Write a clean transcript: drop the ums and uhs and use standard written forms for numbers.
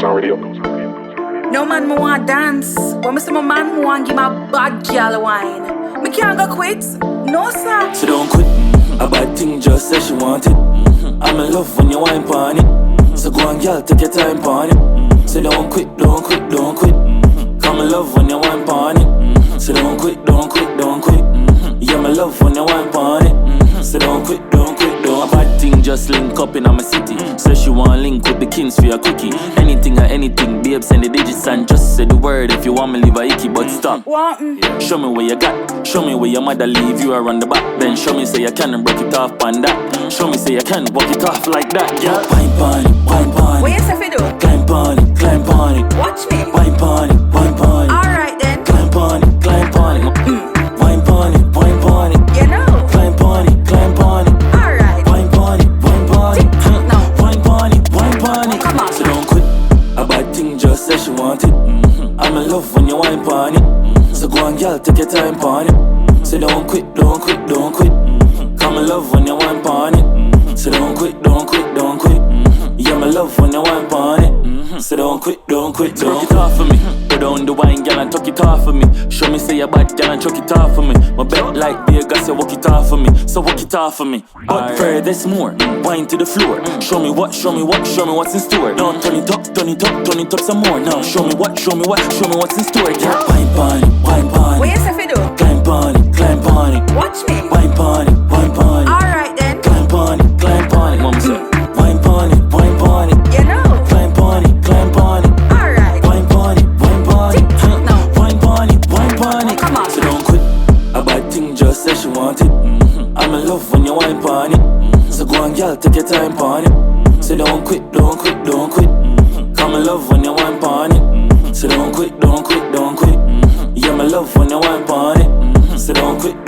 No man me want dance. When me see my man, me want give my bad girl wine. Me can't go quit. No sir. So don't quit. A bad thing just say she want it. I'm in love when you wine pon it. So go on, girl, take your time pon it. So don't quit, don't quit, don't quit. Come in love when you wine pon it. So don't quit, don't quit, don't quit. Yeah, my love when you wine pon it. So don't quit, don't quit, don't. A bad thing just link up in my city. Say she want link with the kins for your cookie. Anything or anything, babe, send the digits and just say the word if you want me leave a icky, but stop. Show me where you got, show me where your mother leave you around the back. Then show me say you can and break it off on that. Show me say you can walk it off like that, yeah. Wine pon it, wine pon it. What you say fi do? Climb pon it, climb pon it. Watch me. Wine pon it, wine pon it. Alright then. Climb pon it, climb pon it. Wine pon it, wine pon it. You know. Climb pon it, climb pon it. Alright. Wine pon it, wine pon it. No. Wine pon it, wine pon it. Come on. So don't quit. A bad thing just say she want it. I'm in love when you wine pon it. So go on, girl, take your time pon it. So don't quit, don't quit, don't quit. Come in love when you wine pon it. So don't quit, don't quit, don't quit. Yeah, my love when you wine pon it. So don't quit, don't quit, don't. Work it off for me. Put down the wine, girl, and tuck it off for me. Show me say you're bad, girl, and chuck it off for me. My bed like Vegas, you walk it off for me. So walk it off for me. But further more, wine to the floor. Show me what, show me what, show me what's in store. Now turn it up, turn it up, turn it up some more. Now show me what, show me what, show me what's in store. Yeah, wine pon it, wine pon it. What you say fi do? Climb pon it, climb pon it. Watch me. Wine pon it, wine pon it. Alright then. Climb pon it, climb pon it. Mama say, wine pon it, wine pon it. You know. Climb pon it, climb pon it. Alright. Wine pon it, wine pon it. No. Wine pon it, wine pon it. Come on. So don't quit. A bad thing just say she want it. I'm in love when you wine pon it. So go on, girl, take your time pon it. So don't quit, don't quit, don't quit. Come in love when you wine pon it. So don't quit, don't quit, don't quit. Yeah, my love when you wine pon it. So don't quit.